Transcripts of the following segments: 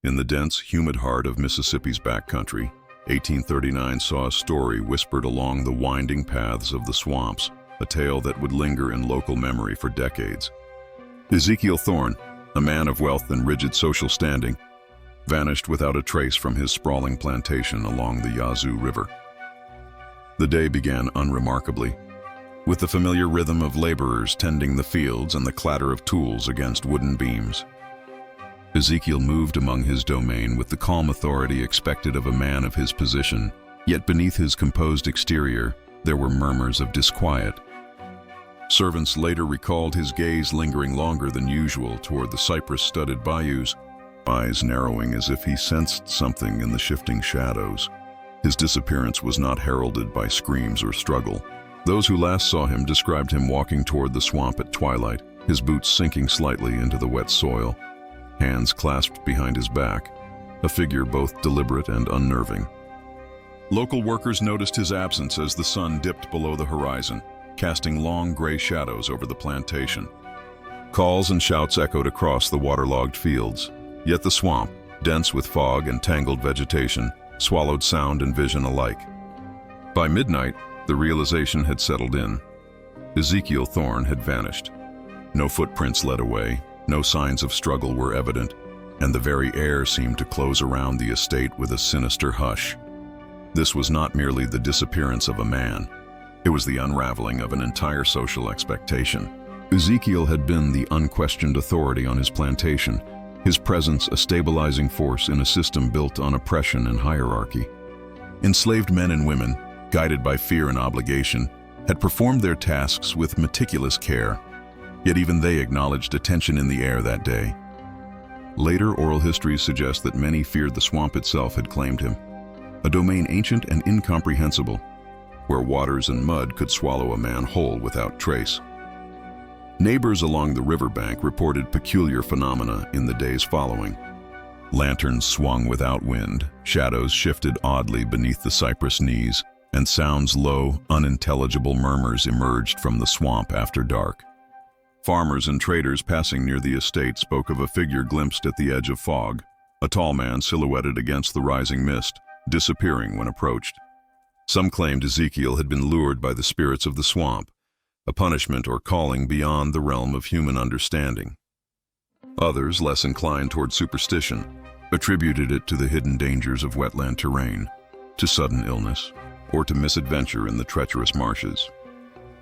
In the dense, humid heart of Mississippi's backcountry, 1839 saw a story whispered along the winding paths of the swamps, a tale that would linger in local memory for decades. Ezekiel Thorne, a man of wealth and rigid social standing, vanished without a trace from his sprawling plantation along the Yazoo River. The day began unremarkably, with the familiar rhythm of laborers tending the fields and the clatter of tools against wooden beams. Ezekiel moved among his domain with the calm authority expected of a man of his position, yet beneath his composed exterior, there were murmurs of disquiet. Servants later recalled his gaze lingering longer than usual toward the cypress-studded bayous, eyes narrowing as if he sensed something in the shifting shadows. His disappearance was not heralded by screams or struggle. Those who last saw him described him walking toward the swamp at twilight, his boots sinking slightly into the wet soil, hands clasped behind his back, a figure both deliberate and unnerving. Local workers noticed his absence as the sun dipped below the horizon, casting long gray shadows over the plantation. Calls and shouts echoed across the waterlogged fields, yet the swamp, dense with fog and tangled vegetation, swallowed sound and vision alike. By midnight, the realization had settled in. Ezekiel Thorne had vanished. No footprints led away, no signs of struggle were evident, and the very air seemed to close around the estate with a sinister hush. This was not merely the disappearance of a man. It was the unraveling of an entire social expectation. Ezekiel had been the unquestioned authority on his plantation, his presence a stabilizing force in a system built on oppression and hierarchy. Enslaved men and women, guided by fear and obligation, had performed their tasks with meticulous care, yet even they acknowledged a tension in the air that day. Later oral histories suggest that many feared the swamp itself had claimed him, a domain ancient and incomprehensible, where waters and mud could swallow a man whole without trace. Neighbors along the riverbank reported peculiar phenomena in the days following. Lanterns swung without wind, shadows shifted oddly beneath the cypress knees, and sounds low, unintelligible murmurs emerged from the swamp after dark. Farmers and traders passing near the estate spoke of a figure glimpsed at the edge of fog, a tall man silhouetted against the rising mist, disappearing when approached. Some claimed Ezekiel had been lured by the spirits of the swamp, a punishment or calling beyond the realm of human understanding. Others, less inclined toward superstition, attributed it to the hidden dangers of wetland terrain, to sudden illness, or to misadventure in the treacherous marshes.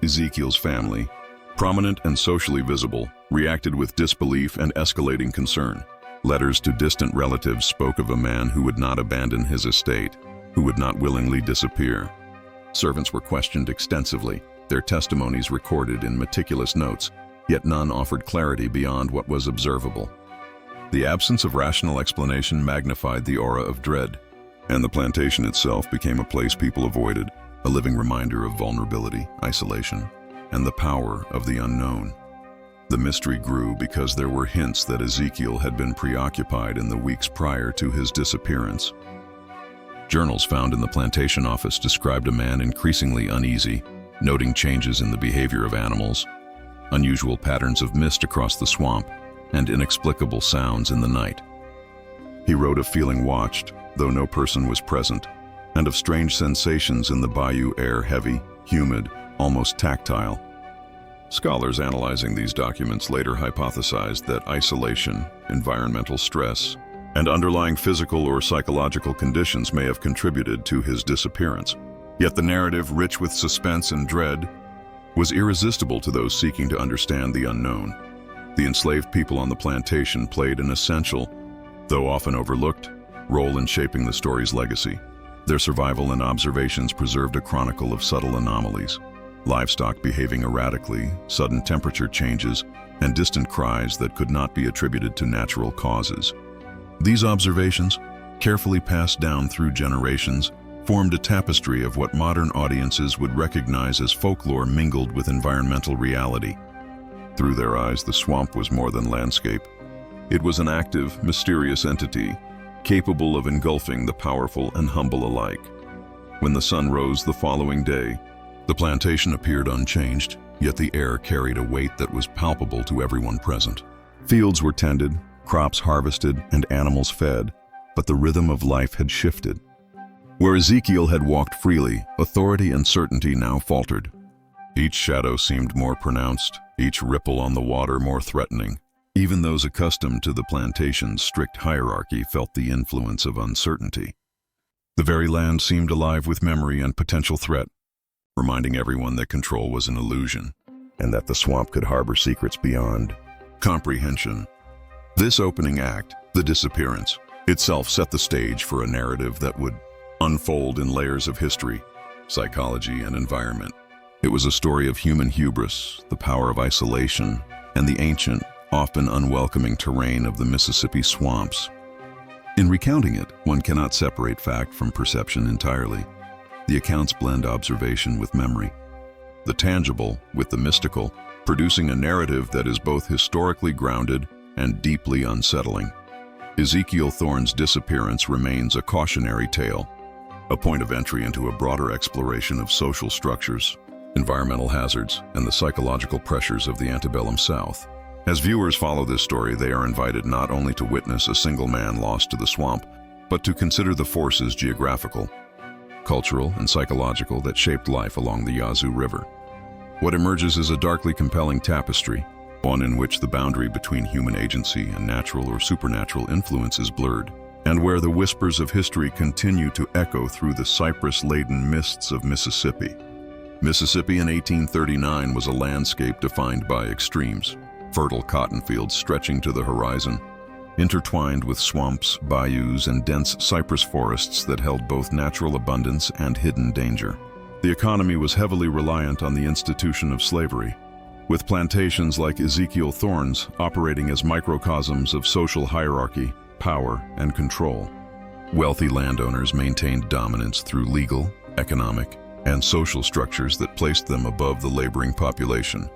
Ezekiel's family, prominent and socially visible, reacted with disbelief and escalating concern. Letters to distant relatives spoke of a man who would not abandon his estate, who would not willingly disappear. Servants were questioned extensively, their testimonies recorded in meticulous notes, yet none offered clarity beyond what was observable. The absence of rational explanation magnified the aura of dread, and the plantation itself became a place people avoided, a living reminder of vulnerability, isolation, and the power of the unknown. The mystery grew because there were hints that Ezekiel had been preoccupied in the weeks prior to his disappearance. Journals found in the plantation office described a man increasingly uneasy, noting changes in the behavior of animals, unusual patterns of mist across the swamp, and inexplicable sounds in the night. He wrote of feeling watched, though no person was present, and of strange sensations in the bayou air, heavy, humid, almost tactile. Scholars analyzing these documents later hypothesized that isolation, environmental stress, and underlying physical or psychological conditions may have contributed to his disappearance. Yet the narrative, rich with suspense and dread, was irresistible to those seeking to understand the unknown. The enslaved people on the plantation played an essential, though often overlooked, role in shaping the story's legacy. Their survival and observations preserved a chronicle of subtle anomalies: livestock behaving erratically, sudden temperature changes, and distant cries that could not be attributed to natural causes. These observations, carefully passed down through generations, formed a tapestry of what modern audiences would recognize as folklore mingled with environmental reality. Through their eyes, the swamp was more than landscape. It was an active, mysterious entity, capable of engulfing the powerful and humble alike. When the sun rose the following day, the plantation appeared unchanged, yet the air carried a weight that was palpable to everyone present. Fields were tended, crops harvested and animals fed, but the rhythm of life had shifted. Where Ezekiel had walked freely, authority and certainty now faltered. Each shadow seemed more pronounced, each ripple on the water more threatening. Even those accustomed to the plantation's strict hierarchy felt the influence of uncertainty. The very land seemed alive with memory and potential threat, reminding everyone that control was an illusion, and that the swamp could harbor secrets beyond comprehension. This opening act, the disappearance, itself set the stage for a narrative that would unfold in layers of history, psychology, and environment. It was a story of human hubris, the power of isolation, and the ancient, often unwelcoming terrain of the Mississippi swamps. In recounting it, one cannot separate fact from perception entirely. The accounts blend observation with memory, the tangible with the mystical, producing a narrative that is both historically grounded and deeply unsettling. Ezekiel Thorne's disappearance remains a cautionary tale, a point of entry into a broader exploration of social structures, environmental hazards, and the psychological pressures of the antebellum South. As viewers follow this story, they are invited not only to witness a single man lost to the swamp, but to consider the forces geographical, cultural, and psychological that shaped life along the Yazoo River. What emerges is a darkly compelling tapestry, one in which the boundary between human agency and natural or supernatural influence is blurred, and where the whispers of history continue to echo through the cypress-laden mists of Mississippi. Mississippi in 1839 was a landscape defined by extremes. Fertile cotton fields stretching to the horizon, intertwined with swamps, bayous, and dense cypress forests that held both natural abundance and hidden danger. The economy was heavily reliant on the institution of slavery, with plantations like Ezekiel Thorne's operating as microcosms of social hierarchy, power, and control. Wealthy landowners maintained dominance through legal, economic, and social structures that placed them above the laboring population,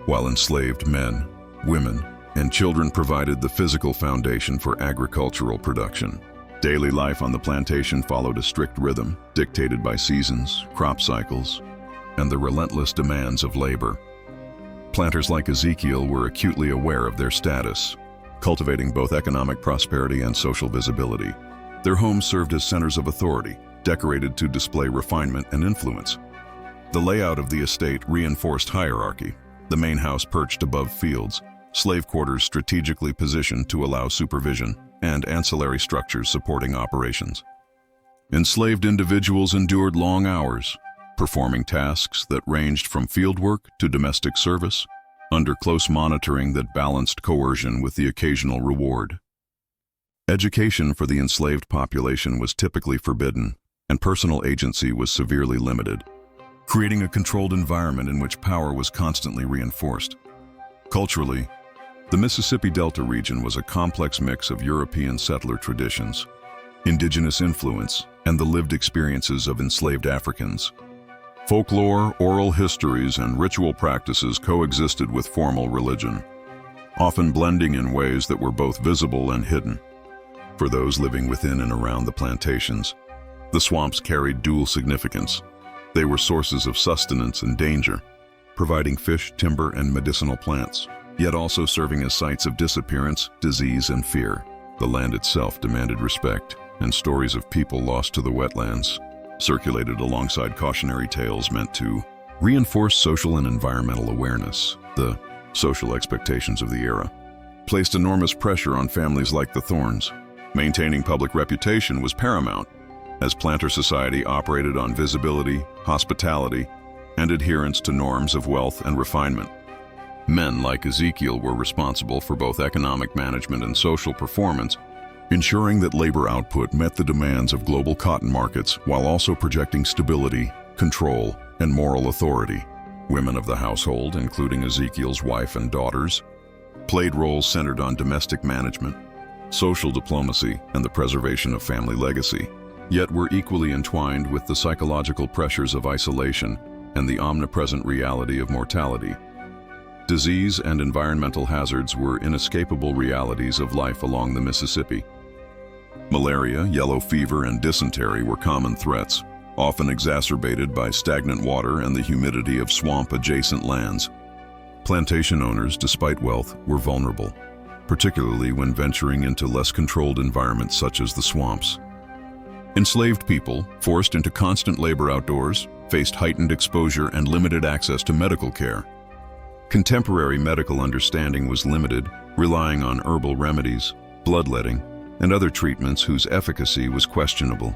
while enslaved men, women, and children provided the physical foundation for agricultural production. Daily life on the plantation followed a strict rhythm, dictated by seasons, crop cycles, and the relentless demands of labor. Planters like Ezekiel were acutely aware of their status, cultivating both economic prosperity and social visibility. Their homes served as centers of authority, decorated to display refinement and influence. The layout of the estate reinforced hierarchy, the main house perched above fields, slave quarters strategically positioned to allow supervision, and ancillary structures supporting operations. Enslaved individuals endured long hours, performing tasks that ranged from fieldwork to domestic service, under close monitoring that balanced coercion with the occasional reward. Education for the enslaved population was typically forbidden, and personal agency was severely limited, creating a controlled environment in which power was constantly reinforced. Culturally, the Mississippi Delta region was a complex mix of European settler traditions, indigenous influence, and the lived experiences of enslaved Africans. Folklore, oral histories, and ritual practices coexisted with formal religion, often blending in ways that were both visible and hidden. For those living within and around the plantations, the swamps carried dual significance. They were sources of sustenance and danger, providing fish, timber, and medicinal plants, yet also serving as sites of disappearance, disease, and fear. The land itself demanded respect, and stories of people lost to the wetlands circulated alongside cautionary tales meant to reinforce social and environmental awareness. The social expectations of the era placed enormous pressure on families like the Thornes. Maintaining public reputation was paramount, as planter society operated on visibility, hospitality, and adherence to norms of wealth and refinement. Men like Ezekiel were responsible for both economic management and social performance, ensuring that labor output met the demands of global cotton markets while also projecting stability, control, and moral authority. Women of the household, including Ezekiel's wife and daughters, played roles centered on domestic management, social diplomacy, and the preservation of family legacy, yet were equally entwined with the psychological pressures of isolation and the omnipresent reality of mortality. Disease and environmental hazards were inescapable realities of life along the Mississippi. Malaria, yellow fever, and dysentery were common threats, often exacerbated by stagnant water and the humidity of swamp-adjacent lands. Plantation owners, despite wealth, were vulnerable. particularly when venturing into less controlled environments such as the swamps. Enslaved people, forced into constant labor outdoors, faced heightened exposure and limited access to medical care. Contemporary medical understanding was limited, relying on herbal remedies, bloodletting, and other treatments whose efficacy was questionable.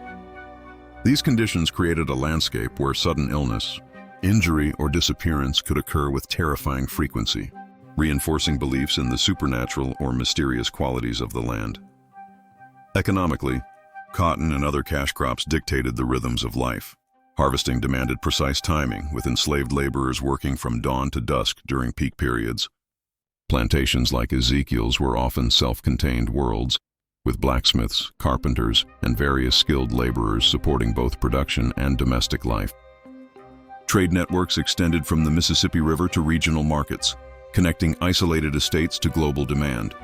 These conditions created a landscape where sudden illness, injury, or disappearance could occur with terrifying frequency, reinforcing beliefs in the supernatural or mysterious qualities of the land. Economically, cotton and other cash crops dictated the rhythms of life. Harvesting demanded precise timing, with enslaved laborers working from dawn to dusk during peak periods. Plantations like Ezekiel's were often self-contained worlds, with blacksmiths, carpenters, and various skilled laborers supporting both production and domestic life. Trade networks extended from the Mississippi River to regional markets, connecting isolated estates to global demand.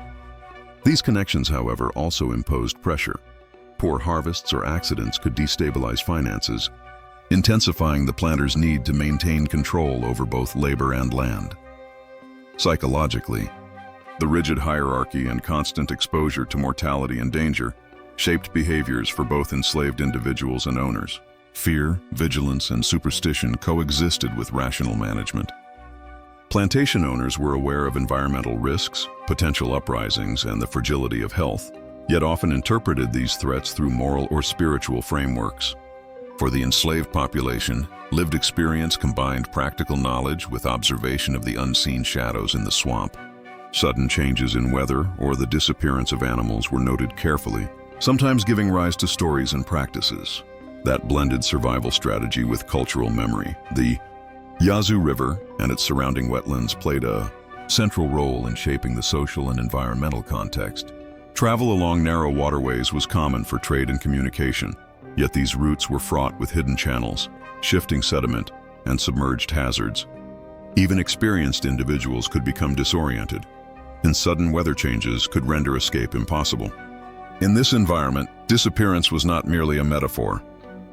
These connections, however, also imposed pressure. Poor harvests or accidents could destabilize finances, intensifying the planters' need to maintain control over both labor and land. Psychologically, the rigid hierarchy and constant exposure to mortality and danger shaped behaviors for both enslaved individuals and owners. Fear, vigilance, and superstition coexisted with rational management. Plantation owners were aware of environmental risks, potential uprisings, and the fragility of health, yet often interpreted these threats through moral or spiritual frameworks. For the enslaved population, lived experience combined practical knowledge with observation of the unseen shadows in the swamp. Sudden changes in weather or the disappearance of animals were noted carefully, sometimes giving rise to stories and practices that blended survival strategy with cultural memory. The Yazoo River and its surrounding wetlands played a central role in shaping the social and environmental context. Travel along narrow waterways was common for trade and communication, yet these routes were fraught with hidden channels, shifting sediment, and submerged hazards. Even experienced individuals could become disoriented, and sudden weather changes could render escape impossible. In this environment, disappearance was not merely a metaphor.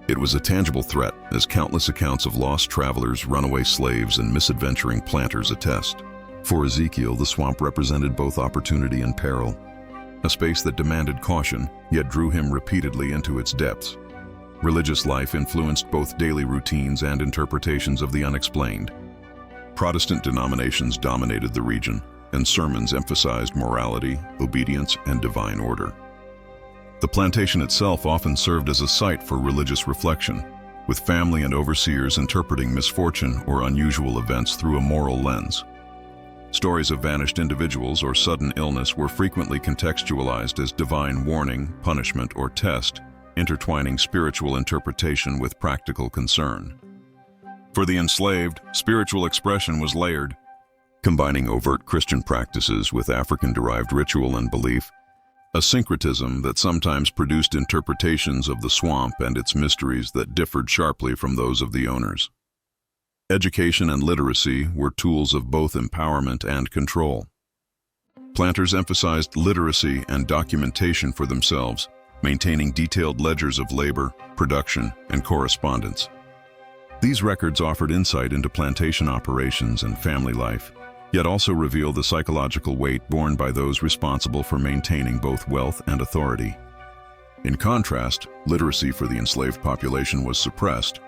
It was a tangible threat, as countless accounts of lost travelers, runaway slaves, and misadventuring planters attest. For Ezekiel, the swamp represented both opportunity and peril, a space that demanded caution, yet drew him repeatedly into its depths. Religious life influenced both daily routines and interpretations of the unexplained. Protestant denominations dominated the region, and sermons emphasized morality, obedience, and divine order. The plantation itself often served as a site for religious reflection, with family and overseers interpreting misfortune or unusual events through a moral lens. Stories of vanished individuals or sudden illness were frequently contextualized as divine warning, punishment, or test, intertwining spiritual interpretation with practical concern. For the enslaved, spiritual expression was layered, combining overt Christian practices with African-derived ritual and belief, a syncretism that sometimes produced interpretations of the swamp and its mysteries that differed sharply from those of the owners. Education and literacy were tools of both empowerment and control. Planters emphasized literacy and documentation for themselves, maintaining detailed ledgers of labor, production, and correspondence. These records offered insight into plantation operations and family life, yet also reveal the psychological weight borne by those responsible for maintaining both wealth and authority. In contrast, literacy for the enslaved population was suppressed,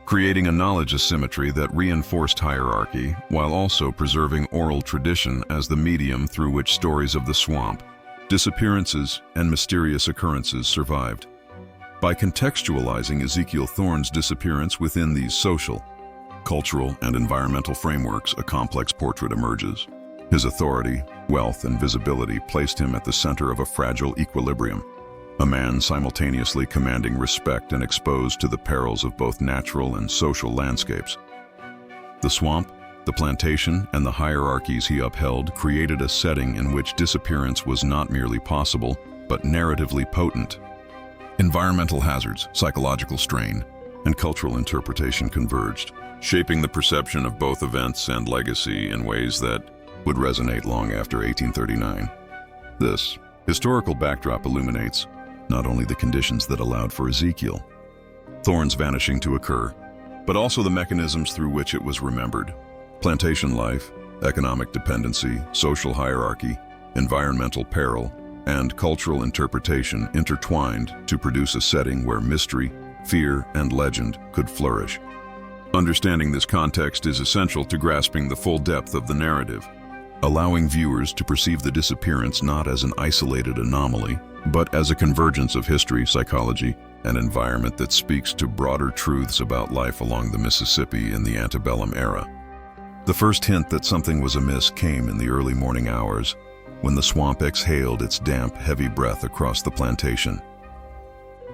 creating a knowledge asymmetry that reinforced hierarchy while also preserving oral tradition as the medium through which stories of the swamp, disappearances, and mysterious occurrences survived. By contextualizing Ezekiel Thorne's disappearance within these social, cultural, and environmental frameworks, a complex portrait emerges. His authority, wealth, and visibility placed him at the center of a fragile equilibrium, a man simultaneously commanding respect and exposed to the perils of both natural and social landscapes. The swamp, the plantation, and the hierarchies he upheld created a setting in which disappearance was not merely possible, but narratively potent. Environmental hazards, psychological strain, and cultural interpretation converged, shaping the perception of both events and legacy in ways that would resonate long after 1839. This historical backdrop illuminates not only the conditions that allowed for Ezekiel Thorne's vanishing to occur, but also the mechanisms through which it was remembered. Plantation life, economic dependency, social hierarchy, environmental peril, and cultural interpretation intertwined to produce a setting where mystery, fear, and legend could flourish. Understanding this context is essential to grasping the full depth of the narrative, allowing viewers to perceive the disappearance not as an isolated anomaly, but as a convergence of history, psychology, and environment that speaks to broader truths about life along the Mississippi in the antebellum era. The first hint that something was amiss came in the early morning hours, when the swamp exhaled its damp, heavy breath across the plantation.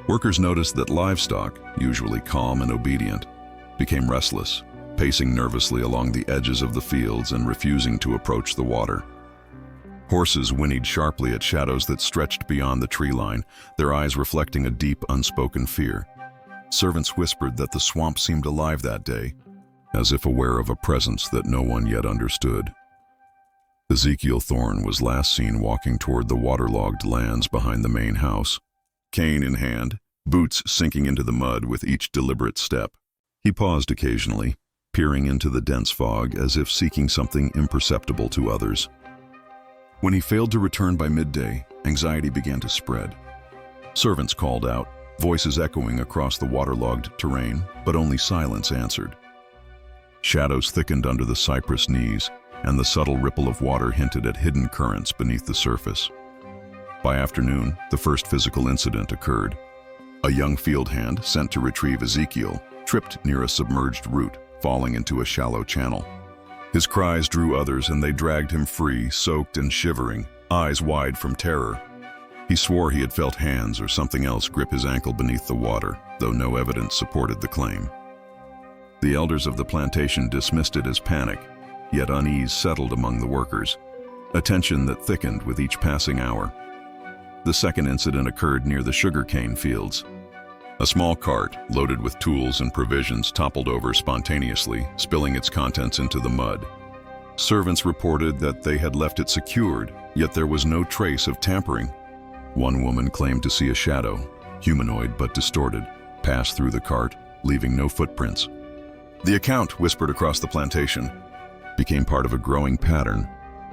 Workers noticed that livestock, usually calm and obedient, became restless, pacing nervously along the edges of the fields and refusing to approach the water. Horses whinnied sharply at shadows that stretched beyond the tree line, their eyes reflecting a deep, unspoken fear. Servants whispered that the swamp seemed alive that day, as if aware of a presence that no one yet understood. Ezekiel Thorne was last seen walking toward the waterlogged lands behind the main house, cane in hand, boots sinking into the mud with each deliberate step. He paused occasionally, peering into the dense fog as if seeking something imperceptible to others. When he failed to return by midday, anxiety began to spread. Servants called out, voices echoing across the waterlogged terrain, but only silence answered. Shadows thickened under the cypress knees, and the subtle ripple of water hinted at hidden currents beneath the surface. By afternoon, the first physical incident occurred. A young field hand sent to retrieve Ezekiel tripped near a submerged root, falling into a shallow channel. His cries drew others, and they dragged him free, soaked and shivering, eyes wide from terror. He swore he had felt hands or something else grip his ankle beneath the water, though no evidence supported the claim. The elders of the plantation dismissed it as panic, yet unease settled among the workers, a tension that thickened with each passing hour. The second incident occurred near the sugarcane fields. A small cart, loaded with tools and provisions, toppled over spontaneously, spilling its contents into the mud. Servants reported that they had left it secured, yet there was no trace of tampering. One woman claimed to see a shadow, humanoid but distorted, pass through the cart, leaving no footprints. The account, whispered across the plantation, became part of a growing pattern,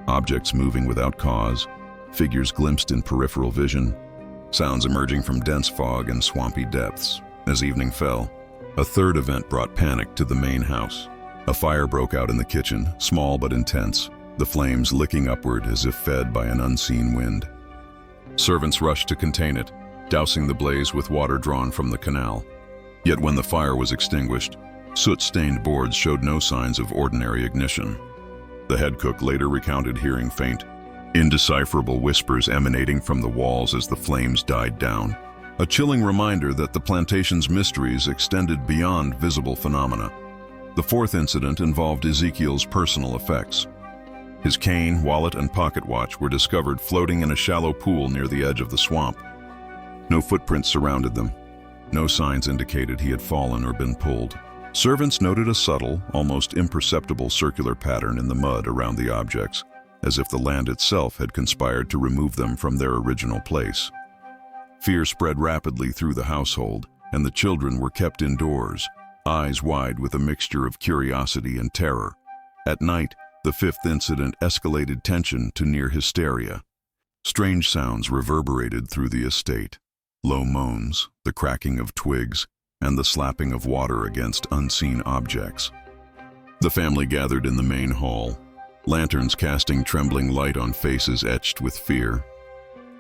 objects moving without cause, figures glimpsed in peripheral vision, sounds emerging from dense fog and swampy depths. As evening fell, a third event brought panic to the main house. A fire broke out in the kitchen, small but intense, the flames licking upward as if fed by an unseen wind. Servants rushed to contain it, dousing the blaze with water drawn from the canal. Yet when the fire was extinguished, soot-stained boards showed no signs of ordinary ignition. The head cook later recounted hearing faint, indecipherable whispers emanating from the walls as the flames died down, a chilling reminder that the plantation's mysteries extended beyond visible phenomena. The fourth incident involved Ezekiel's personal effects. His cane, wallet, and pocket watch were discovered floating in a shallow pool near the edge of the swamp. No footprints surrounded them. No signs indicated he had fallen or been pulled. Servants noted a subtle, almost imperceptible circular pattern in the mud around the objects, as if the land itself had conspired to remove them from their original place. Fear spread rapidly through the household, and the children were kept indoors, eyes wide with a mixture of curiosity and terror. At night, the fifth incident escalated tension to near hysteria. Strange sounds reverberated through the estate, low moans, the cracking of twigs, and the slapping of water against unseen objects. The family gathered in the main hall, lanterns casting trembling light on faces etched with fear.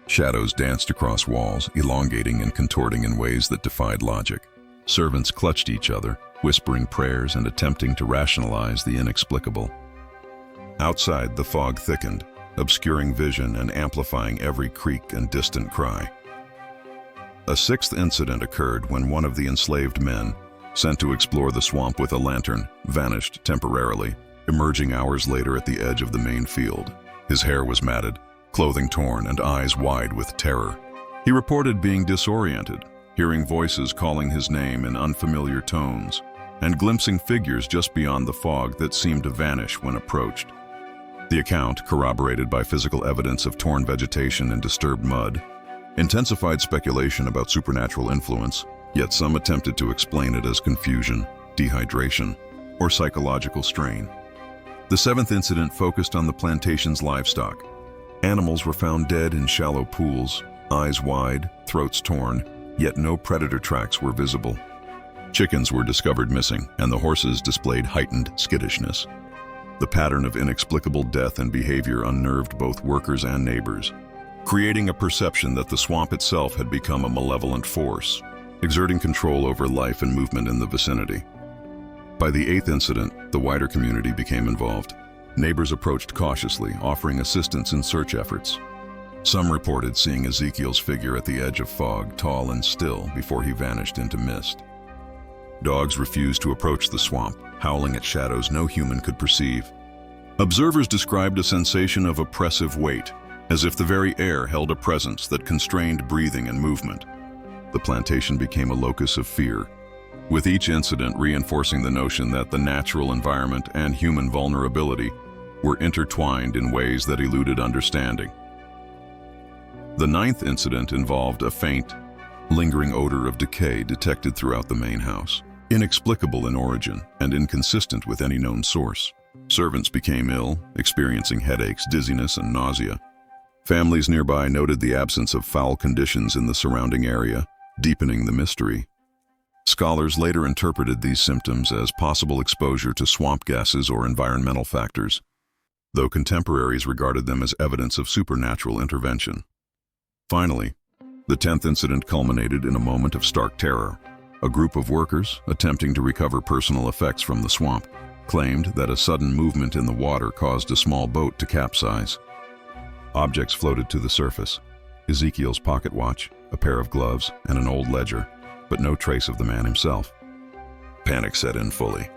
Shadows danced across walls, elongating and contorting in ways that defied logic. Servants clutched each other, whispering prayers and attempting to rationalize the inexplicable. Outside, the fog thickened, obscuring vision and amplifying every creak and distant cry. A sixth incident occurred when one of the enslaved men, sent to explore the swamp with a lantern, vanished temporarily, emerging hours later at the edge of the main field. His hair was matted, clothing torn, and eyes wide with terror. He reported being disoriented, hearing voices calling his name in unfamiliar tones, and glimpsing figures just beyond the fog that seemed to vanish when approached. The account, corroborated by physical evidence of torn vegetation and disturbed mud, intensified speculation about supernatural influence, yet some attempted to explain it as confusion, dehydration, or psychological strain. The seventh incident focused on the plantation's livestock. Animals were found dead in shallow pools, eyes wide, throats torn, yet no predator tracks were visible. Chickens were discovered missing, and the horses displayed heightened skittishness. The pattern of inexplicable death and behavior unnerved both workers and neighbors, creating a perception that the swamp itself had become a malevolent force, exerting control over life and movement in the vicinity. By the eighth incident, the wider community became involved. Neighbors approached cautiously, offering assistance in search efforts. Some reported seeing Ezekiel's figure at the edge of fog, tall and still, before he vanished into mist. Dogs refused to approach the swamp, howling at shadows no human could perceive. Observers described a sensation of oppressive weight, as if the very air held a presence that constrained breathing and movement. The plantation became a locus of fear, with each incident reinforcing the notion that the natural environment and human vulnerability were intertwined in ways that eluded understanding. The ninth incident involved a faint, lingering odor of decay detected throughout the main house. Inexplicable in origin and inconsistent with any known source. Servants became ill, experiencing headaches, dizziness, and nausea. Families nearby noted the absence of foul conditions in the surrounding area, deepening the mystery. Scholars later interpreted these symptoms as possible exposure to swamp gases or environmental factors, though contemporaries regarded them as evidence of supernatural intervention. Finally, the 10th incident culminated in a moment of stark terror. A group of workers, attempting to recover personal effects from the swamp, claimed that a sudden movement in the water caused a small boat to capsize. Objects floated to the surface: Ezekiel's pocket watch, a pair of gloves, and an old ledger, but no trace of the man himself. Panic set in fully.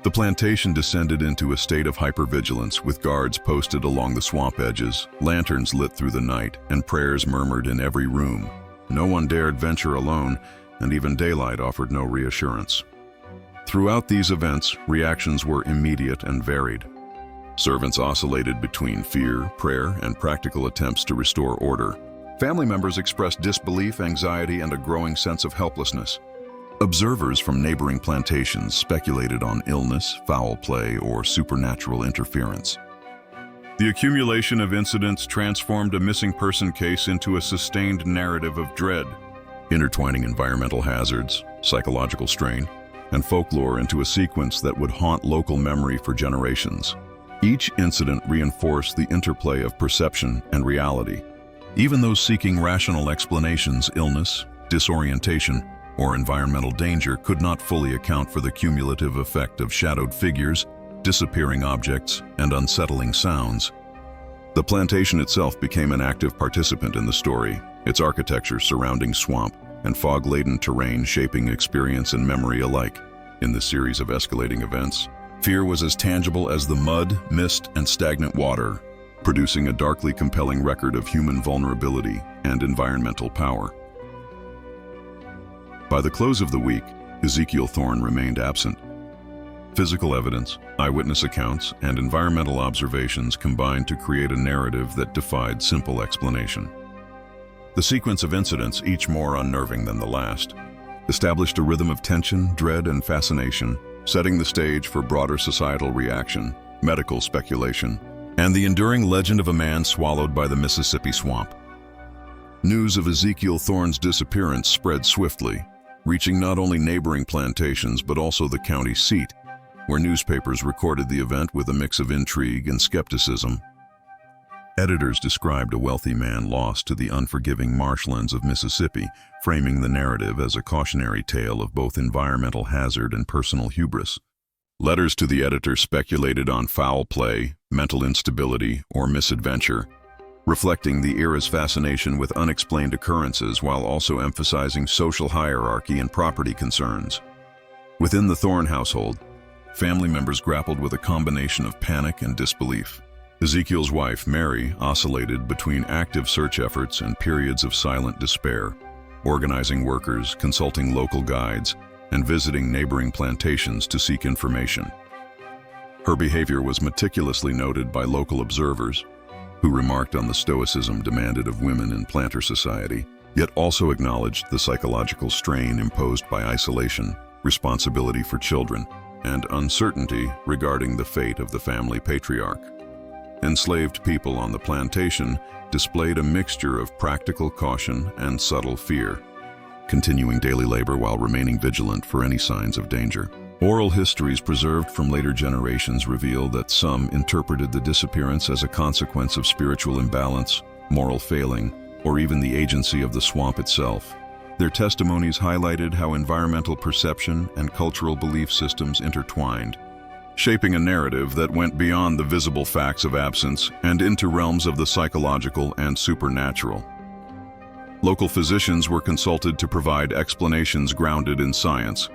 The plantation descended into a state of hypervigilance, with guards posted along the swamp edges, lanterns lit through the night, and prayers murmured in every room. No one dared venture alone, and even daylight offered no reassurance. Throughout these events, reactions were immediate and varied. Servants oscillated between fear, prayer, and practical attempts to restore order. Family members expressed disbelief, anxiety, and a growing sense of helplessness. Observers from neighboring plantations speculated on illness, foul play, or supernatural interference. The accumulation of incidents transformed a missing person case into a sustained narrative of dread, intertwining environmental hazards, psychological strain, and folklore into a sequence that would haunt local memory for generations. Each incident reinforced the interplay of perception and reality. Even those seeking rational explanations, illness, disorientation, or environmental danger could not fully account for the cumulative effect of shadowed figures, disappearing objects, and unsettling sounds. The plantation itself became an active participant in the story, its architecture surrounding swamp and fog-laden terrain shaping experience and memory alike. In this series of escalating events, fear was as tangible as the mud, mist, and stagnant water, producing a darkly compelling record of human vulnerability and environmental power. By the close of the week, Ezekiel Thorne remained absent. Physical evidence, eyewitness accounts, and environmental observations combined to create a narrative that defied simple explanation. The sequence of incidents, each more unnerving than the last, established a rhythm of tension, dread, and fascination, setting the stage for broader societal reaction, medical speculation, and the enduring legend of a man swallowed by the Mississippi swamp. News of Ezekiel Thorne's disappearance spread swiftly, reaching not only neighboring plantations but also the county seat, where newspapers recorded the event with a mix of intrigue and skepticism. Editors described a wealthy man lost to the unforgiving marshlands of Mississippi, framing the narrative as a cautionary tale of both environmental hazard and personal hubris. Letters to the editor speculated on foul play, mental instability, or misadventure, reflecting the era's fascination with unexplained occurrences while also emphasizing social hierarchy and property concerns. Within the Thorne household, family members grappled with a combination of panic and disbelief. Ezekiel's wife, Mary, oscillated between active search efforts and periods of silent despair, organizing workers, consulting local guides, and visiting neighboring plantations to seek information. Her behavior was meticulously noted by local observers, who remarked on the stoicism demanded of women in planter society, yet also acknowledged the psychological strain imposed by isolation, responsibility for children, and uncertainty regarding the fate of the family patriarch. enslaved people on the plantation displayed a mixture of practical caution and subtle fear, continuing daily labor while remaining vigilant for any signs of danger. Oral histories preserved from later generations reveal that some interpreted the disappearance as a consequence of spiritual imbalance, moral failing, or even the agency of the swamp itself. Their testimonies highlighted how environmental perception and cultural belief systems intertwined, shaping a narrative that went beyond the visible facts of absence and into realms of the psychological and supernatural. Local physicians were consulted to provide explanations grounded in science,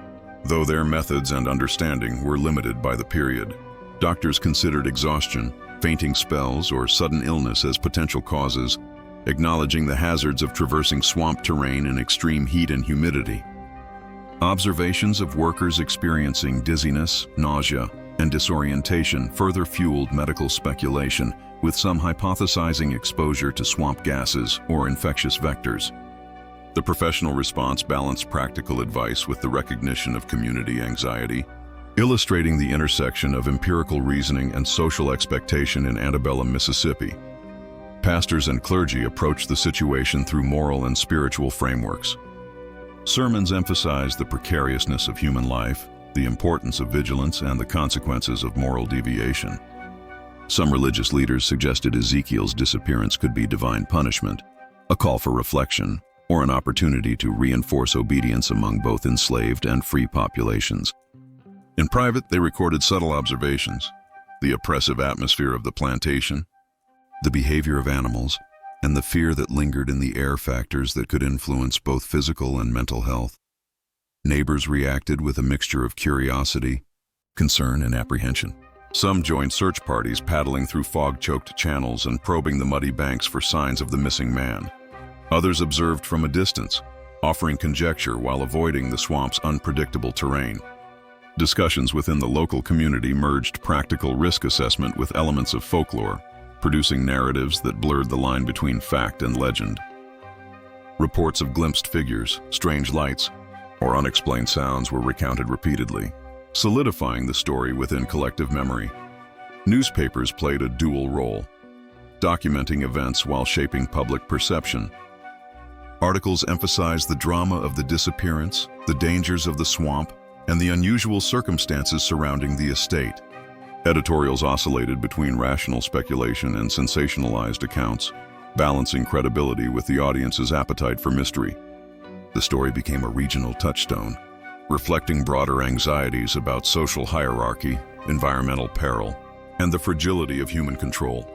though their methods and understanding were limited by the period. Doctors considered exhaustion, fainting spells, or sudden illness as potential causes, acknowledging the hazards of traversing swamp terrain in extreme heat and humidity. Observations of workers experiencing dizziness, nausea, and disorientation further fueled medical speculation, with some hypothesizing exposure to swamp gases or infectious vectors. The professional response balanced practical advice with the recognition of community anxiety, illustrating the intersection of empirical reasoning and social expectation in antebellum Mississippi. Pastors and clergy approached the situation through moral and spiritual frameworks. Sermons emphasized the precariousness of human life, the importance of vigilance, and the consequences of moral deviation. Some religious leaders suggested Ezekiel's disappearance could be divine punishment, a call for reflection, or an opportunity to reinforce obedience among both enslaved and free populations. In private, they recorded subtle observations: the oppressive atmosphere of the plantation, the behavior of animals, and the fear that lingered in the air, factors that could influence both physical and mental health. Neighbors reacted with a mixture of curiosity, concern, and apprehension. Some joined search parties paddling through fog-choked channels and probing the muddy banks for signs of the missing man. Others observed from a distance, offering conjecture while avoiding the swamp's unpredictable terrain. Discussions within the local community merged practical risk assessment with elements of folklore, producing narratives that blurred the line between fact and legend. Reports of glimpsed figures, strange lights, or unexplained sounds were recounted repeatedly, solidifying the story within collective memory. Newspapers played a dual role, documenting events while shaping public perception. Articles emphasized the drama of the disappearance, the dangers of the swamp, and the unusual circumstances surrounding the estate. Editorials oscillated between rational speculation and sensationalized accounts, balancing credibility with the audience's appetite for mystery. The story became a regional touchstone, reflecting broader anxieties about social hierarchy, environmental peril, and the fragility of human control.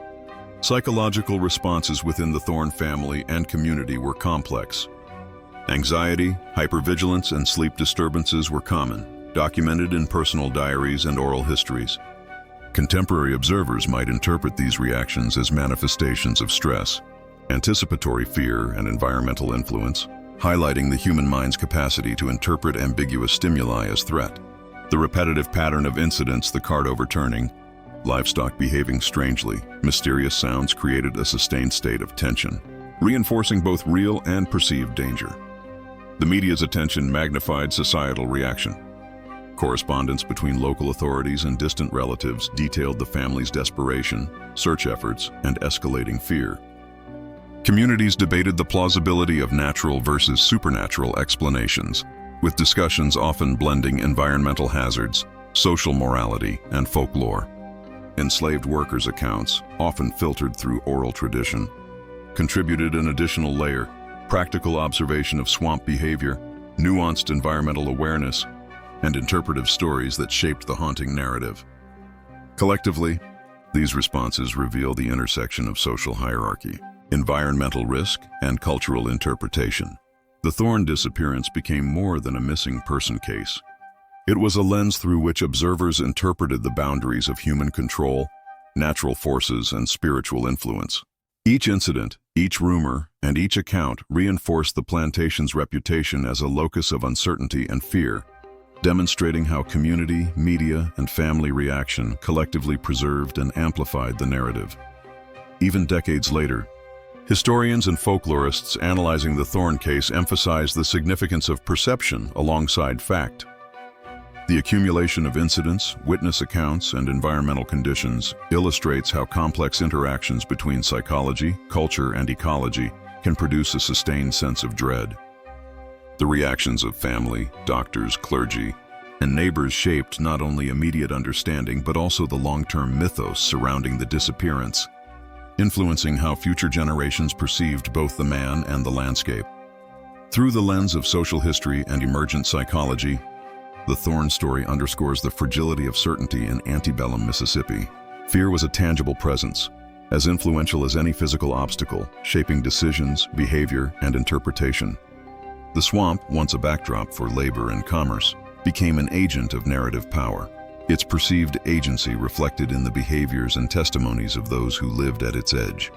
Psychological responses within the Thorne family and community were complex. Anxiety, hypervigilance, and sleep disturbances were common, documented in personal diaries and oral histories. Contemporary observers might interpret these reactions as manifestations of stress, anticipatory fear, and environmental influence, highlighting the human mind's capacity to interpret ambiguous stimuli as threat. The repetitive pattern of incidents, the cart overturning, livestock behaving strangely, mysterious sounds created a sustained state of tension, reinforcing both real and perceived danger. The media's attention magnified societal reaction. Correspondence between local authorities and distant relatives detailed the family's desperation, search efforts, and escalating fear. Communities debated the plausibility of natural versus supernatural explanations, with discussions often blending environmental hazards, social morality, and folklore. Enslaved workers' accounts, often filtered through oral tradition, contributed an additional layer: practical observation of swamp behavior, nuanced environmental awareness, and interpretive stories that shaped the haunting narrative. Collectively, these responses reveal the intersection of social hierarchy, environmental risk, and cultural interpretation. The Thorne disappearance became more than a missing person case. It was a lens through which observers interpreted the boundaries of human control, natural forces, and spiritual influence. Each incident, each rumor, and each account reinforced the plantation's reputation as a locus of uncertainty and fear, demonstrating how community, media, and family reaction collectively preserved and amplified the narrative. Even decades later, historians and folklorists analyzing the Thorne case emphasize the significance of perception alongside fact. The accumulation of incidents, witness accounts, and environmental conditions illustrates how complex interactions between psychology, culture, and ecology can produce a sustained sense of dread. The reactions of family, doctors, clergy, and neighbors shaped not only immediate understanding but also the long-term mythos surrounding the disappearance, influencing how future generations perceived both the man and the landscape. Through the lens of social history and emergent psychology, the Thorne story underscores the fragility of certainty in antebellum Mississippi. Fear was a tangible presence, as influential as any physical obstacle, shaping decisions, behavior, and interpretation. The swamp, once a backdrop for labor and commerce, became an agent of narrative power, its perceived agency reflected in the behaviors and testimonies of those who lived at its edge.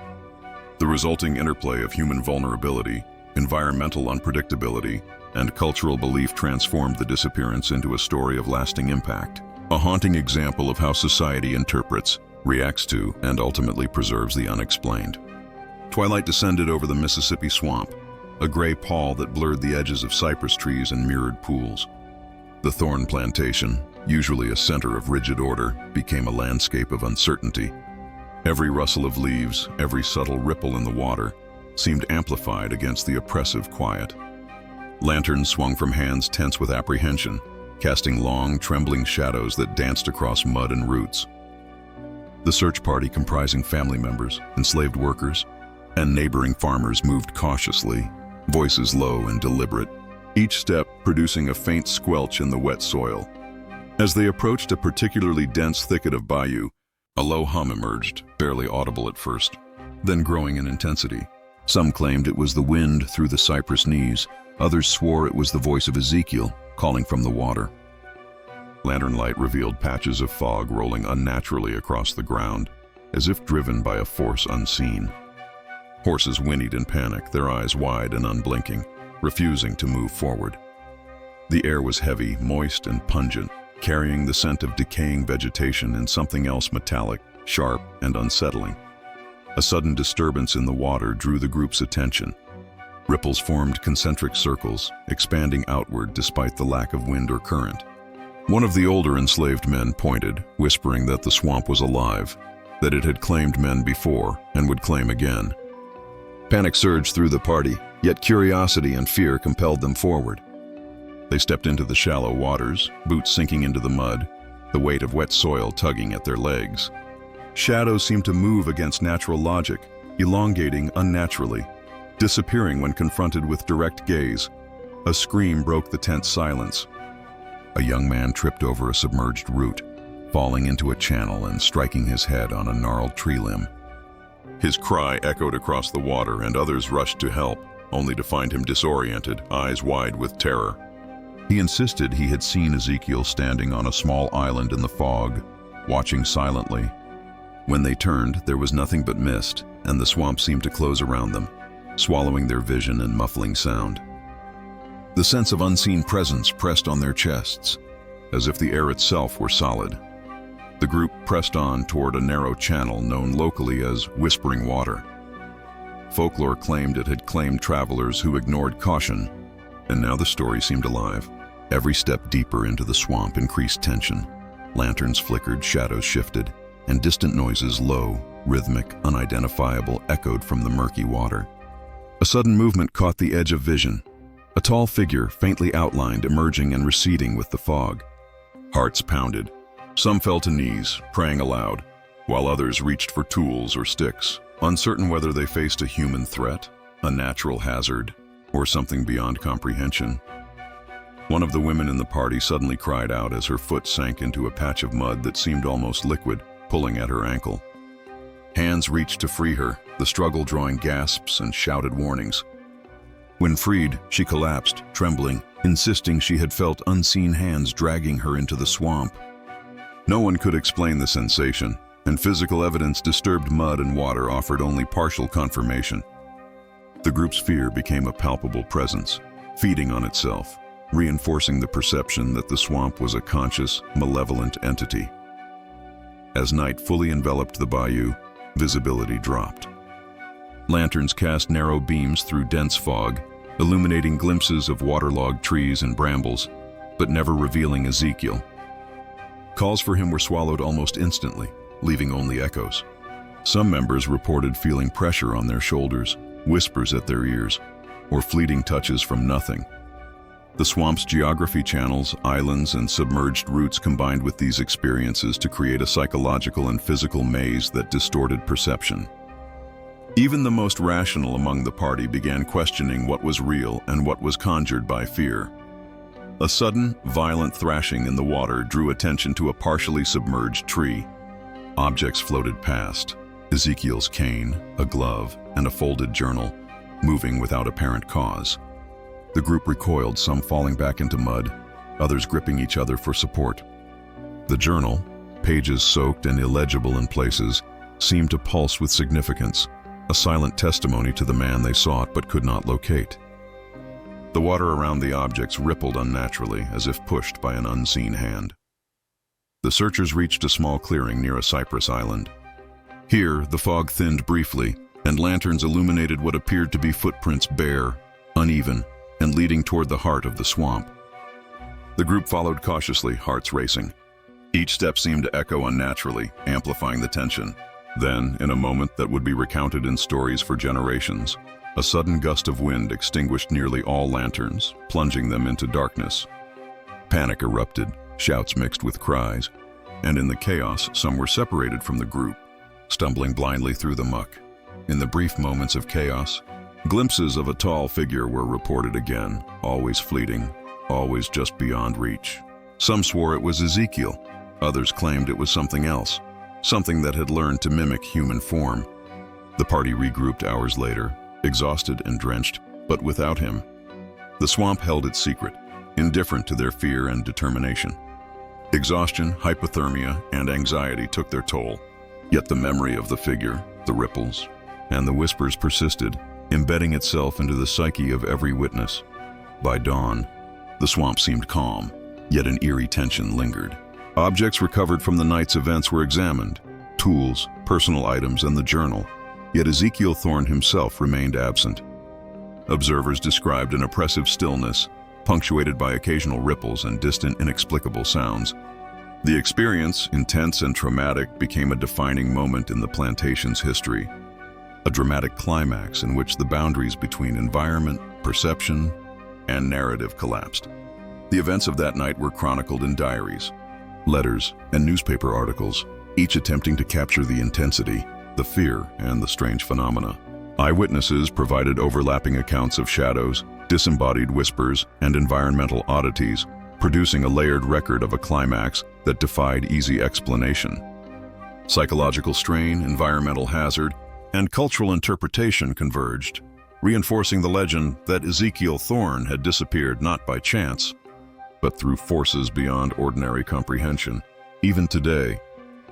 The resulting interplay of human vulnerability, environmental unpredictability, and cultural belief transformed the disappearance into a story of lasting impact, a haunting example of how society interprets, reacts to, and ultimately preserves the unexplained. Twilight descended over the Mississippi swamp, a gray pall that blurred the edges of cypress trees and mirrored pools. The Thorne Plantation, usually a center of rigid order, became a landscape of uncertainty. Every rustle of leaves, every subtle ripple in the water, seemed amplified against the oppressive quiet. Lanterns swung from hands tense with apprehension, casting long, trembling shadows that danced across mud and roots. The search party, comprising family members, enslaved workers, and neighboring farmers, moved cautiously, voices low and deliberate, each step producing a faint squelch in the wet soil. As they approached a particularly dense thicket of bayou, a low hum emerged, barely audible at first, then growing in intensity. Some claimed it was the wind through the cypress knees, others swore it was the voice of Ezekiel, calling from the water. Lantern light revealed patches of fog rolling unnaturally across the ground, as if driven by a force unseen. Horses whinnied in panic, their eyes wide and unblinking, refusing to move forward. The air was heavy, moist, and pungent, carrying the scent of decaying vegetation and something else metallic, sharp, and unsettling. A sudden disturbance in the water drew the group's attention. Ripples formed concentric circles, expanding outward despite the lack of wind or current. One of the older enslaved men pointed, whispering that the swamp was alive, that it had claimed men before and would claim again. Panic surged through the party, yet curiosity and fear compelled them forward. They stepped into the shallow waters, boots sinking into the mud, the weight of wet soil tugging at their legs. Shadows seemed to move against natural logic, elongating unnaturally, disappearing when confronted with direct gaze. A scream broke the tense silence. A young man tripped over a submerged root, falling into a channel and striking his head on a gnarled tree limb. His cry echoed across the water, and others rushed to help, only to find him disoriented, eyes wide with terror. He insisted he had seen Ezekiel standing on a small island in the fog, watching silently. When they turned, there was nothing but mist, and the swamp seemed to close around them, swallowing their vision and muffling sound. The sense of unseen presence pressed on their chests, as if the air itself were solid. The group pressed on toward a narrow channel known locally as Whispering Water. Folklore claimed it had claimed travelers who ignored caution, and now the story seemed alive. Every step deeper into the swamp increased tension. Lanterns flickered, shadows shifted, and distant noises, low, rhythmic, unidentifiable, echoed from the murky water. A sudden movement caught the edge of vision. A tall figure, faintly outlined, emerging and receding with the fog. Hearts pounded. Some fell to knees, praying aloud, while others reached for tools or sticks, uncertain whether they faced a human threat, a natural hazard, or something beyond comprehension. One of the women in the party suddenly cried out as her foot sank into a patch of mud that seemed almost liquid, pulling at her ankle. Hands reached to free her, the struggle drawing gasps and shouted warnings. When freed, she collapsed, trembling, insisting she had felt unseen hands dragging her into the swamp. No one could explain the sensation, and physical evidence disturbed mud and water offered only partial confirmation. The group's fear became a palpable presence, feeding on itself, reinforcing the perception that the swamp was a conscious, malevolent entity. As night fully enveloped the bayou, visibility dropped. Lanterns cast narrow beams through dense fog, illuminating glimpses of waterlogged trees and brambles, but never revealing Ezekiel. Calls for him were swallowed almost instantly, leaving only echoes. Some members reported feeling pressure on their shoulders, whispers at their ears, or fleeting touches from nothing. The swamp's geography channels, islands, and submerged roots combined with these experiences to create a psychological and physical maze that distorted perception. Even the most rational among the party began questioning what was real and what was conjured by fear. A sudden, violent thrashing in the water drew attention to a partially submerged tree. Objects floated past: Ezekiel's cane, a glove, and a folded journal, moving without apparent cause. The group recoiled, some falling back into mud, others gripping each other for support. The journal, pages soaked and illegible in places, seemed to pulse with significance, a silent testimony to the man they sought but could not locate. The water around the objects rippled unnaturally, as if pushed by an unseen hand. The searchers reached a small clearing near a cypress island. Here, the fog thinned briefly, and lanterns illuminated what appeared to be footprints, bare, uneven, and leading toward the heart of the swamp. The group followed cautiously, hearts racing. Each step seemed to echo unnaturally, amplifying the tension. Then, in a moment that would be recounted in stories for generations, a sudden gust of wind extinguished nearly all lanterns, plunging them into darkness. Panic erupted, shouts mixed with cries, and in the chaos, some were separated from the group, stumbling blindly through the muck. In the brief moments of chaos, glimpses of a tall figure were reported again, always fleeting, always just beyond reach. Some swore it was Ezekiel, others claimed it was something else, something that had learned to mimic human form. The party regrouped hours later, exhausted and drenched, but without him. The swamp held its secret, indifferent to their fear and determination. Exhaustion, hypothermia, and anxiety took their toll, yet the memory of the figure, the ripples, and the whispers persisted, embedding itself into the psyche of every witness. By dawn, the swamp seemed calm, yet an eerie tension lingered. Objects recovered from the night's events were examined: tools, personal items, and the journal. Yet Ezekiel Thorne himself remained absent. Observers described an oppressive stillness, punctuated by occasional ripples and distant, inexplicable sounds. The experience, intense and traumatic, became a defining moment in the plantation's history. A dramatic climax in which the boundaries between environment, perception, and narrative collapsed. The events of that night were chronicled in diaries, letters, and newspaper articles, each attempting to capture the intensity, the fear, and the strange phenomena. Eyewitnesses provided overlapping accounts of shadows, disembodied whispers, and environmental oddities, producing a layered record of a climax that defied easy explanation. Psychological strain, environmental hazard, and cultural interpretation converged, reinforcing the legend that Ezekiel Thorne had disappeared not by chance, but through forces beyond ordinary comprehension. Even today,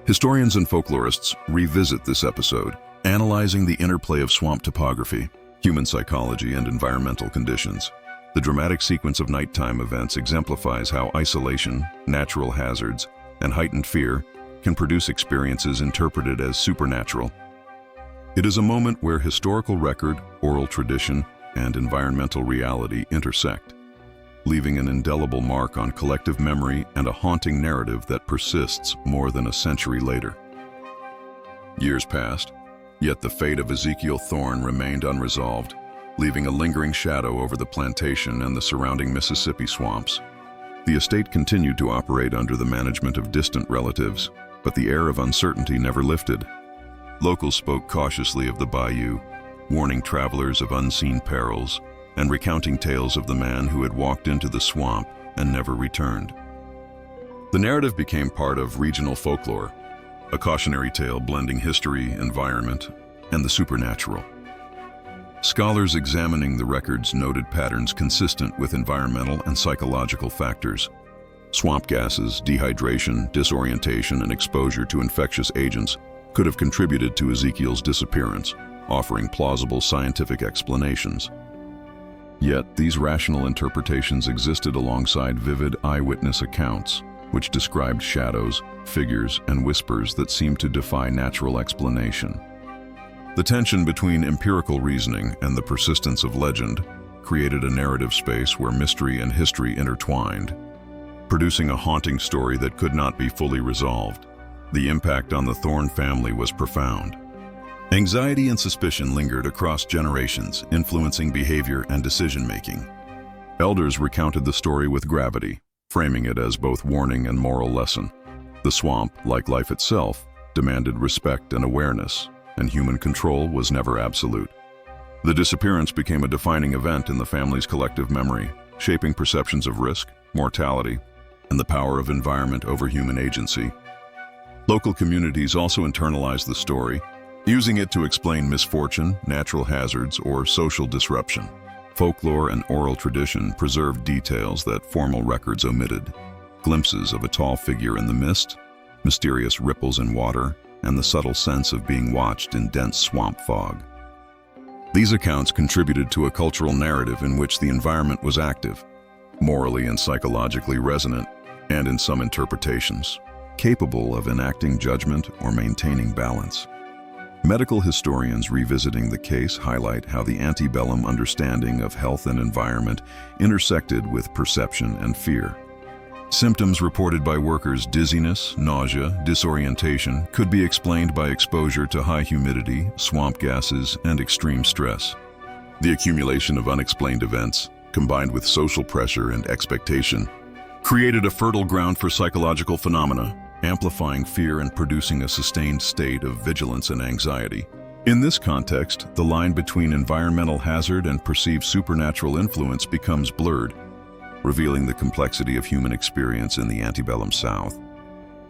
historians and folklorists revisit this episode, analyzing the interplay of swamp topography, human psychology, and environmental conditions. The dramatic sequence of nighttime events exemplifies how isolation, natural hazards, and heightened fear can produce experiences interpreted as supernatural. It is a moment where historical record, oral tradition, and environmental reality intersect, leaving an indelible mark on collective memory and a haunting narrative that persists more than a century later. Years passed, yet the fate of Ezekiel Thorne remained unresolved, leaving a lingering shadow over the plantation and the surrounding Mississippi swamps. The estate continued to operate under the management of distant relatives, but the air of uncertainty never lifted. Locals spoke cautiously of the bayou, warning travelers of unseen perils, and recounting tales of the man who had walked into the swamp and never returned. The narrative became part of regional folklore, a cautionary tale blending history, environment, and the supernatural. Scholars examining the records noted patterns consistent with environmental and psychological factors. Swamp gases, dehydration, disorientation, and exposure to infectious agents could have contributed to Ezekiel's disappearance, offering plausible scientific explanations. Yet, these rational interpretations existed alongside vivid eyewitness accounts, which described shadows, figures, and whispers that seemed to defy natural explanation. The tension between empirical reasoning and the persistence of legend created a narrative space where mystery and history intertwined. producing a haunting story that could not be fully resolved. The impact on the Thorne family was profound. Anxiety and suspicion lingered across generations, influencing behavior and decision-making. Elders recounted the story with gravity, framing it as both warning and moral lesson. The swamp, like life itself, demanded respect and awareness, and human control was never absolute. The disappearance became a defining event in the family's collective memory, shaping perceptions of risk, mortality, and the power of environment over human agency. Local communities also internalized the story, using it to explain misfortune, natural hazards, or social disruption. Folklore and oral tradition preserved details that formal records omitted: glimpses of a tall figure in the mist, mysterious ripples in water, and the subtle sense of being watched in dense swamp fog. These accounts contributed to a cultural narrative in which the environment was active, morally and psychologically resonant, and in some interpretations, capable of enacting judgment or maintaining balance. Medical historians revisiting the case highlight how the antebellum understanding of health and environment intersected with perception and fear. Symptoms reported by workers, dizziness, nausea, disorientation, could be explained by exposure to high humidity, swamp gases, and extreme stress. The accumulation of unexplained events, combined with social pressure and expectation, created a fertile ground for psychological phenomena, amplifying fear and producing a sustained state of vigilance and anxiety. In this context, the line between environmental hazard and perceived supernatural influence becomes blurred, revealing the complexity of human experience in the antebellum South.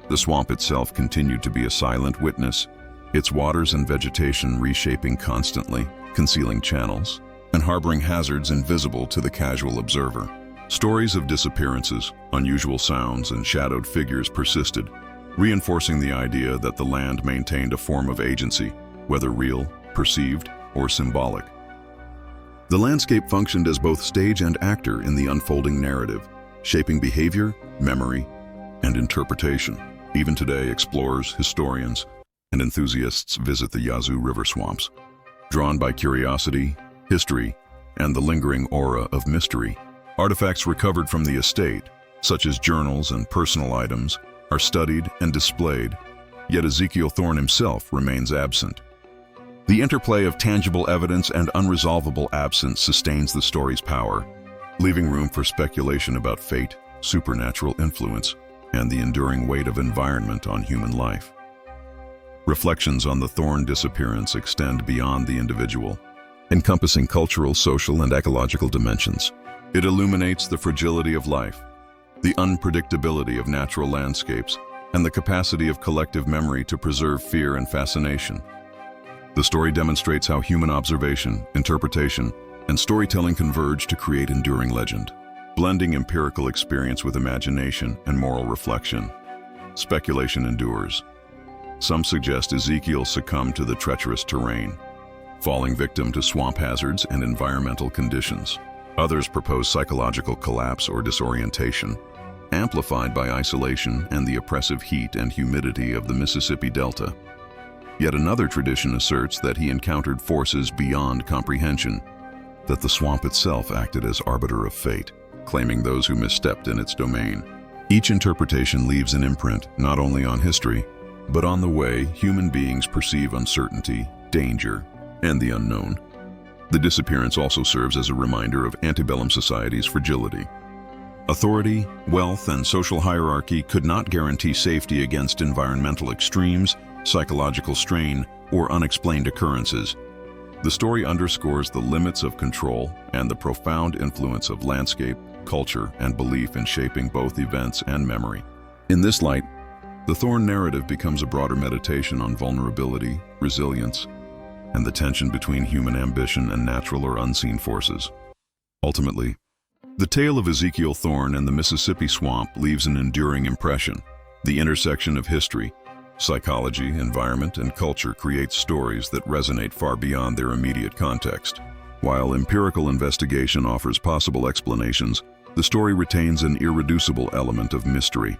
The swamp itself continued to be a silent witness, its waters and vegetation reshaping constantly, concealing channels, and harboring hazards invisible to the casual observer. Stories of disappearances, unusual sounds, and shadowed figures persisted, reinforcing the idea that the land maintained a form of agency, whether real, perceived, or symbolic. The landscape functioned as both stage and actor in the unfolding narrative, shaping behavior, memory, and interpretation. Even today, explorers, historians, and enthusiasts visit the Yazoo River swamps, drawn by curiosity, history, and the lingering aura of mystery. Artifacts recovered from the estate, such as journals and personal items, are studied and displayed, yet Ezekiel Thorne himself remains absent. The interplay of tangible evidence and unresolvable absence sustains the story's power, leaving room for speculation about fate, supernatural influence, and the enduring weight of environment on human life. Reflections on the Thorne disappearance extend beyond the individual, encompassing cultural, social, and ecological dimensions. It illuminates the fragility of life, the unpredictability of natural landscapes, and the capacity of collective memory to preserve fear and fascination. The story demonstrates how human observation, interpretation, and storytelling converge to create enduring legend, blending empirical experience with imagination and moral reflection. Speculation endures. Some suggest Ezekiel succumbed to the treacherous terrain, falling victim to swamp hazards and environmental conditions. Others propose psychological collapse or disorientation, amplified by isolation and the oppressive heat and humidity of the Mississippi Delta. Yet another tradition asserts that he encountered forces beyond comprehension, that the swamp itself acted as arbiter of fate, claiming those who misstepped in its domain. Each interpretation leaves an imprint not only on history, but on the way human beings perceive uncertainty, danger, and the unknown. The disappearance also serves as a reminder of antebellum society's fragility. Authority, wealth, and social hierarchy could not guarantee safety against environmental extremes, psychological strain, or unexplained occurrences. The story underscores the limits of control and the profound influence of landscape, culture, and belief in shaping both events and memory. In this light, the Thorne narrative becomes a broader meditation on vulnerability, resilience, and the tension between human ambition and natural or unseen forces. Ultimately, the tale of Ezekiel Thorne and the Mississippi swamp leaves an enduring impression. The intersection of history, psychology, environment, and culture creates stories that resonate far beyond their immediate context. While empirical investigation offers possible explanations, the story retains an irreducible element of mystery,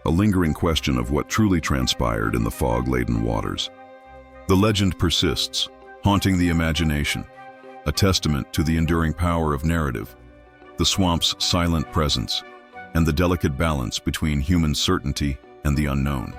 a lingering question of what truly transpired in the fog-laden waters. The legend persists, haunting the imagination, a testament to the enduring power of narrative. The swamp's silent presence, and the delicate balance between human certainty and the unknown.